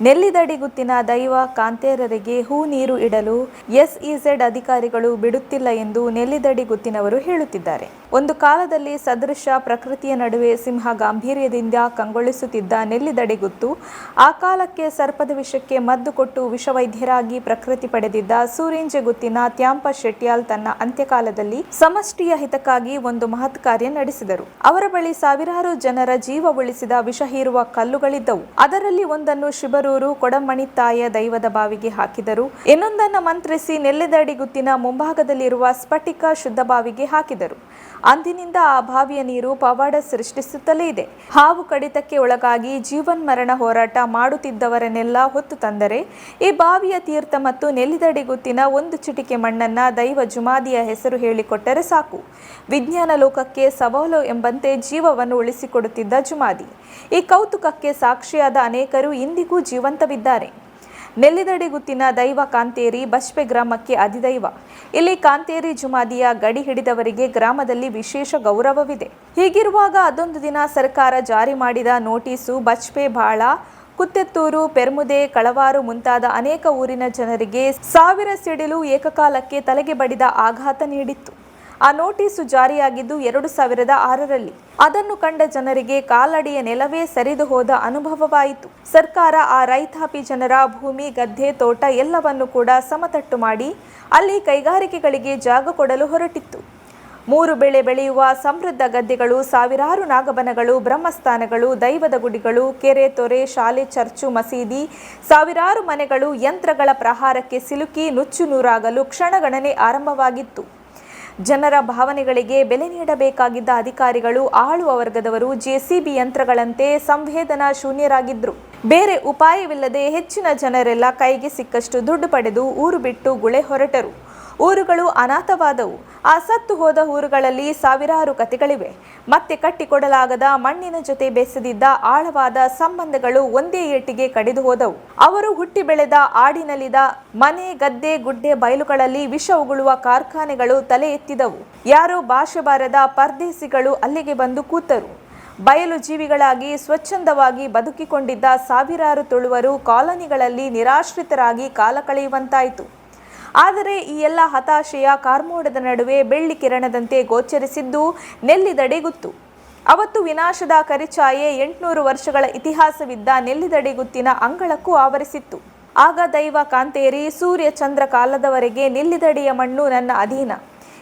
ನೆಲ್ಲಿದಡಿ ಗುತ್ತಿನ ದೈವ ಕಾಂತೇರರಿಗೆ ಹೂ ನೀರು ಇಡಲು ಎಸ್ಇಝೆಡ್ ಅಧಿಕಾರಿಗಳು ಬಿಡುತ್ತಿಲ್ಲ ಎಂದು ನೆಲ್ಲಿದಡಿ ಗುತ್ತಿನವರು ಹೇಳುತ್ತಿದ್ದಾರೆ. ಒಂದು ಕಾಲದಲ್ಲಿ ಸದೃಶ ಪ್ರಕೃತಿಯ ನಡುವೆ ಸಿಂಹ ಗಾಂಭೀರ್ಯದಿಂದ ಕಂಗೊಳಿಸುತ್ತಿದ್ದ ನೆಲ್ಲಿದಡಿ ಗುತ್ತು ಆ ಕಾಲಕ್ಕೆ ಸರ್ಪದ ವಿಷಕ್ಕೆ ಮದ್ದು ಕೊಟ್ಟು ವಿಷವೈದ್ಯರಾಗಿ ಪ್ರಕೃತಿ ಪಡೆದಿದ್ದ ಸೂರಿಂಜೆ ಗುತ್ತಿನ ತ್ಯಾಂಪ ಶೆಟ್ಯಾಲ್ ತನ್ನ ಅಂತ್ಯಕಾಲದಲ್ಲಿ ಸಮಷ್ಟಿಯ ಹಿತಕ್ಕಾಗಿ ಒಂದು ಮಹತ್ ಕಾರ್ಯ ನಡೆಸಿದರು. ಅವರ ಬಳಿ ಸಾವಿರಾರು ಜನರ ಜೀವ ಉಳಿಸಿದ ವಿಷ ಹೀರುವ ಕಲ್ಲುಗಳಿದ್ದವು. ಅದರಲ್ಲಿ ಒಂದನ್ನು ಶಿಬರೂರು ಕೊಡಮಣಿತ್ತಾಯ ದೈವದ ಬಾವಿಗೆ ಹಾಕಿದರು. ಇನ್ನೊಂದನ್ನು ಮಂತ್ರಿಸಿ ನೆಲ್ಲಿದಡಿ ಗುತ್ತಿನ ಮುಂಭಾಗದಲ್ಲಿರುವ ಸ್ಫಟಿಕ ಶುದ್ಧ ಬಾವಿಗೆ ಹಾಕಿದರು. ಅಂದಿನಿಂದ ಆ ಬಾವಿಯ ನೀರು ಪವಾಡ ಸೃಷ್ಟಿಸುತ್ತಲೇ ಇದೆ. ಹಾವು ಕಡಿತಕ್ಕೆ ಒಳಗಾಗಿ ಜೀವನ್ಮರಣ ಹೋರಾಟ ಮಾಡುತ್ತಿದ್ದವರನ್ನೆಲ್ಲ ಹೊತ್ತು ತಂದರೆ ಈ ಬಾವಿಯ ತೀರ್ಥ ಮತ್ತು ನೆಲ್ಲಿದಡಿ ಗುತ್ತಿನ ಒಂದು ಚಿಟಿಕೆ ಮಣ್ಣನ್ನ ದೈವ ಜುಮಾದಿಯ ಹೆಸರು ಹೇಳಿಕೊಟ್ಟರೆ ಸಾಕು, ವಿಜ್ಞಾನ ಲೋಕಕ್ಕೆ ಸವಾಲು ಎಂಬಂತೆ ಜೀವವನ್ನು ಉಳಿಸಿಕೊಡುತ್ತಿದ್ದ ಜುಮಾದಿ. ಈ ಕೌತುಕಕ್ಕೆ ಸಾಕ್ಷಿಯಾದ ಅನೇಕರು ಇಂದಿಗೂ ಜೀವಂತವಿದ್ದಾರೆ. ನೆಲ್ಲಿದಡಿ ಗುತ್ತಿನ ದೈವ ಕಾಂತೇರಿ ಬಸ್ಪೆ ಗ್ರಾಮಕ್ಕೆ ಅಧಿದೈವ. ಇಲ್ಲಿ ಕಾಂತೇರಿ ಜುಮಾದಿಯ ಗಡಿ ಹಿಡಿದವರಿಗೆ ಗ್ರಾಮದಲ್ಲಿ ವಿಶೇಷ ಗೌರವವಿದೆ. ಹೀಗಿರುವಾಗ ಅದೊಂದು ದಿನ ಸರ್ಕಾರ ಜಾರಿ ಮಾಡಿದ ನೋಟಿಸು ಬಚ್ಪೆ, ಬಾಳ, ಕುತ್ತೆತ್ತೂರು, ಪೆರ್ಮುದೆ, ಕಳವಾರು ಮುಂತಾದ ಅನೇಕ ಊರಿನ ಜನರಿಗೆ 1000 ಸಿಡಿಲು ಏಕಕಾಲಕ್ಕೆ ತಲೆಗೆ ಬಡಿದ ಆಘಾತ ನೀಡಿತ್ತು. ಆ ನೋಟಿಸು ಜಾರಿಯಾಗಿದ್ದು 2006ರಲ್ಲಿ. ಅದನ್ನು ಕಂಡ ಜನರಿಗೆ ಕಾಲಡಿಯ ನೆಲವೇ ಸರಿದು ಹೋದ ಅನುಭವವಾಯಿತು. ಸರ್ಕಾರ ಆ ರೈತಾಪಿ ಜನರ ಭೂಮಿ, ಗದ್ದೆ, ತೋಟ ಎಲ್ಲವನ್ನು ಕೂಡ ಸಮತಟ್ಟು ಮಾಡಿ ಅಲ್ಲಿ ಕೈಗಾರಿಕೆಗಳಿಗೆ ಜಾಗ ಕೊಡಲು ಹೊರಟಿತ್ತು. 3 ಬೆಳೆ ಬೆಳೆಯುವ ಸಮೃದ್ಧ ಗದ್ದೆಗಳು, ಸಾವಿರಾರು ನಾಗಬನಗಳು, ಬ್ರಹ್ಮಸ್ಥಾನಗಳು, ದೈವದ ಗುಡಿಗಳು, ಕೆರೆ, ತೊರೆ, ಶಾಲೆ, ಚರ್ಚು, ಮಸೀದಿ, ಸಾವಿರಾರು ಮನೆಗಳು ಯಂತ್ರಗಳ ಪ್ರಹಾರಕ್ಕೆ ಸಿಲುಕಿ ನುಚ್ಚು ನೂರಾಗಲು ಕ್ಷಣಗಣನೆ ಆರಂಭವಾಗಿತ್ತು. ಜನರ ಭಾವನೆಗಳಿಗೆ ಬೆಲೆ ನೀಡಬೇಕಾಗಿದ್ದ ಅಧಿಕಾರಿಗಳು, ಆಳುವ ವರ್ಗದವರು ಜೆಸಿಬಿ ಯಂತ್ರಗಳಂತೆ ಸಂವೇದನಾ ಶೂನ್ಯರಾಗಿದ್ರು. ಬೇರೆ ಉಪಾಯವಿಲ್ಲದೆ ಹೆಚ್ಚಿನ ಜನರೆಲ್ಲ ಕೈಗೆ ಸಿಕ್ಕಷ್ಟು ದುಡ್ಡು ಪಡೆದು ಊರು ಬಿಟ್ಟು ಗುಳೆ ಹೊರಟರು. ಊರುಗಳು ಅನಾಥವಾದವು. ಆ ಸತ್ತು ಹೋದ ಊರುಗಳಲ್ಲಿ ಸಾವಿರಾರು ಕಥೆಗಳಿವೆ. ಮತ್ತೆ ಕಟ್ಟಿಕೊಡಲಾಗದ ಮಣ್ಣಿನ ಜೊತೆ ಬೆಸೆದಿದ್ದ ಆಳವಾದ ಸಂಬಂಧಗಳು ಒಂದೇ ಏಟಿಗೆ ಕಡಿದು ಹೋದವು. ಅವರು ಹುಟ್ಟಿ ಬೆಳೆದ ಆಡಿನಲ್ಲಿದ ಮನೆ, ಗದ್ದೆ, ಗುಡ್ಡೆ, ಬಯಲುಗಳಲ್ಲಿ ವಿಷ ಉಗುಳುವ ಕಾರ್ಖಾನೆಗಳು ತಲೆ ಎತ್ತಿದವು. ಯಾರೋ ಭಾಷೆ ಬಾರದ ಪರ್ದೇಸಿಗಳು ಅಲ್ಲಿಗೆ ಬಂದು ಕೂತರು. ಬಯಲು ಜೀವಿಗಳಾಗಿ ಸ್ವಚ್ಛಂದವಾಗಿ ಬದುಕಿಕೊಂಡಿದ್ದ ಸಾವಿರಾರು ತುಳುವರು ಕಾಲೋನಿಗಳಲ್ಲಿ ನಿರಾಶ್ರಿತರಾಗಿ ಕಾಲ ಕಳೆಯುವಂತಾಯಿತು. ಆದರೆ ಈ ಎಲ್ಲ ಹತಾಶೆಯ ಕಾರ್ಮೋಡದ ನಡುವೆ ಬೆಳ್ಳಿ ಕಿರಣದಂತೆ ಗೋಚರಿಸಿದ್ದು ನೆಲ್ಲಿದಡಿ ಗುತ್ತು. ಅವತ್ತು ವಿನಾಶದ ಕರಿಛಾಯೆ 800 ವರ್ಷಗಳ ಇತಿಹಾಸವಿದ್ದ ನೆಲ್ಲಿದಡಿ ಗುತ್ತಿನ ಅಂಗಳಕ್ಕೂ ಆವರಿಸಿತ್ತು. ಆಗ ದೈವ ಕಾಂತೇರಿ ಸೂರ್ಯ ಚಂದ್ರ ಕಾಲದವರೆಗೆ ನೆಲ್ಲಿದಡಿಯ ಮಣ್ಣು ನನ್ನ ಅಧೀನ.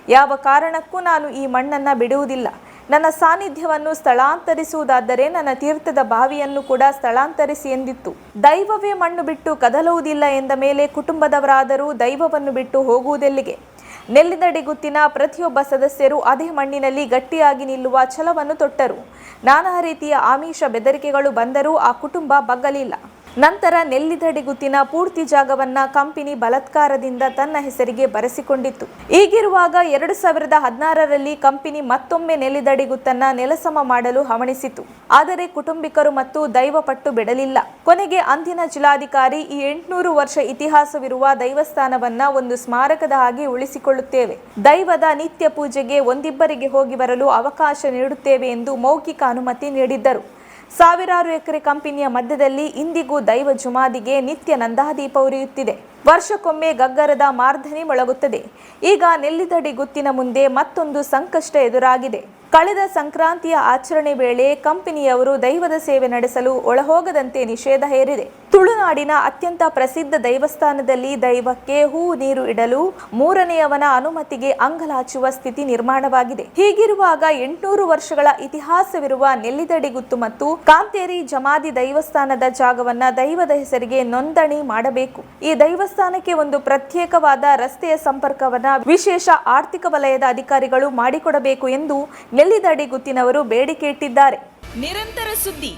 ಯಾವ ಕಾರಣಕ್ಕೂ ನಾನು ಈ ಮಣ್ಣನ್ನು ಬಿಡುವುದಿಲ್ಲ. ನನ್ನ ಸಾನ್ನಿಧ್ಯವನ್ನು ಸ್ಥಳಾಂತರಿಸುವುದಾದರೆ ನನ್ನ ತೀರ್ಥದ ಬಾವಿಯನ್ನು ಕೂಡ ಸ್ಥಳಾಂತರಿಸಿ ಎಂದಿತ್ತು. ದೈವವೇ ಮಣ್ಣು ಬಿಟ್ಟು ಕದಲುವುದಿಲ್ಲ ಎಂದ ಮೇಲೆ ಕುಟುಂಬದವರಾದರೂ ದೈವವನ್ನು ಬಿಟ್ಟು ಹೋಗುವುದೆಲ್ಲಿಗೆ? ನೆಲ್ಲಿದಡಿ ಗುತ್ತಿನ ಪ್ರತಿಯೊಬ್ಬ ಸದಸ್ಯರು ಅದೇ ಮಣ್ಣಿನಲ್ಲಿ ಗಟ್ಟಿಯಾಗಿ ನಿಲ್ಲುವ ಛಲವನ್ನು ತೊಟ್ಟರು. ನಾನಾ ರೀತಿಯ ಆಮಿಷ ಬೆದರಿಕೆಗಳು ಬಂದರೂ ಆ ಕುಟುಂಬ ಬಗ್ಗಲಿಲ್ಲ. ನಂತರ ನೆಲ್ಲಿದಡಿ ಗುತ್ತಿನ ಪೂರ್ತಿ ಜಾಗವನ್ನ ಕಂಪನಿ ಬಲಾತ್ಕಾರದಿಂದ ತನ್ನ ಹೆಸರಿಗೆ ಬರೆಸಿಕೊಂಡಿತ್ತು. ಈಗಿರುವಾಗ 2016ರಲ್ಲಿ ಕಂಪನಿ ಮತ್ತೊಮ್ಮೆ ನೆಲ್ಲಿದಡಿ ಗುತ್ತನ್ನ ನೆಲಸಮ ಮಾಡಲು ಹವಣಿಸಿತು. ಆದರೆ ಕುಟುಂಬಿಕರು ಮತ್ತು ದೈವ ಪಟ್ಟು ಬಿಡಲಿಲ್ಲ. ಕೊನೆಗೆ ಅಂದಿನ ಜಿಲ್ಲಾಧಿಕಾರಿ ಈ 800 ವರ್ಷ ಇತಿಹಾಸವಿರುವ ದೈವಸ್ಥಾನವನ್ನ ಒಂದು ಸ್ಮಾರಕದ ಹಾಗೆ ಉಳಿಸಿಕೊಳ್ಳುತ್ತೇವೆ, ದೈವದ ನಿತ್ಯ ಪೂಜೆಗೆ ಒಂದಿಬ್ಬರಿಗೆ ಹೋಗಿ ಬರಲು ಅವಕಾಶ ನೀಡುತ್ತೇವೆ ಎಂದು ಮೌಖಿಕ ಅನುಮತಿ ನೀಡಿದ್ದರು. ಸಾವಿರಾರು ಎಕರೆ ಕಂಪನಿಯ ಮಧ್ಯದಲ್ಲಿ ಇಂದಿಗೂ ದೈವ ಜುಮಾದಿಗೆ ನಿತ್ಯ ನಂದಾದೀಪ ಉರಿಯುತ್ತಿದೆ. ವರ್ಷಕ್ಕೊಮ್ಮೆ ಗಗ್ಗರದ ಮಾರ್ಧನಿ ಮೊಳಗುತ್ತದೆ. ಈಗ ನೆಲ್ಲಿದಡಿ ಗುತ್ತಿನ ಮುಂದೆ ಮತ್ತೊಂದು ಸಂಕಷ್ಟ ಎದುರಾಗಿದೆ. ಕಳೆದ ಸಂಕ್ರಾಂತಿಯ ಆಚರಣೆ ವೇಳೆ ಕಂಪನಿಯವರು ದೈವದ ಸೇವೆ ನಡೆಸಲು ಒಳಹೋಗದಂತೆ ನಿಷೇಧ ಹೇರಿದೆ. ತುಳುನಾಡಿನ ಅತ್ಯಂತ ಪ್ರಸಿದ್ಧ ದೈವಸ್ಥಾನದಲ್ಲಿ ದೈವಕ್ಕೆ ಹೂ ನೀರು ಇಡಲು 3ನೇಯವನ ಅನುಮತಿಗೆ ಅಂಗಲಾಚುವ ಸ್ಥಿತಿ ನಿರ್ಮಾಣವಾಗಿದೆ. ಹೀಗಿರುವಾಗ 800 ವರ್ಷಗಳ ಇತಿಹಾಸವಿರುವ ನೆಲ್ಲಿದಡಿ ಗುತ್ತು ಮತ್ತು ಕಾಂತೇರಿ ಜಮಾದಿ ದೈವಸ್ಥಾನದ ಜಾಗವನ್ನ ದೈವದ ಹೆಸರಿಗೆ ನೋಂದಣಿ ಮಾಡಬೇಕು. ಈ ದೈವಸ್ಥಾನಕ್ಕೆ ಒಂದು ಪ್ರತ್ಯೇಕವಾದ ರಸ್ತೆಯ ಸಂಪರ್ಕವನ್ನ ವಿಶೇಷ ಆರ್ಥಿಕ ವಲಯದ ಅಧಿಕಾರಿಗಳು ಮಾಡಿಕೊಡಬೇಕು ಎಂದು ನೆಲ್ಲಿದಡಿ ಗುತ್ತಿನವರು ಬೇಡಿಕೆ ಇಟ್ಟಿದ್ದಾರೆ. ನಿರಂತರ ಸುದ್ದಿ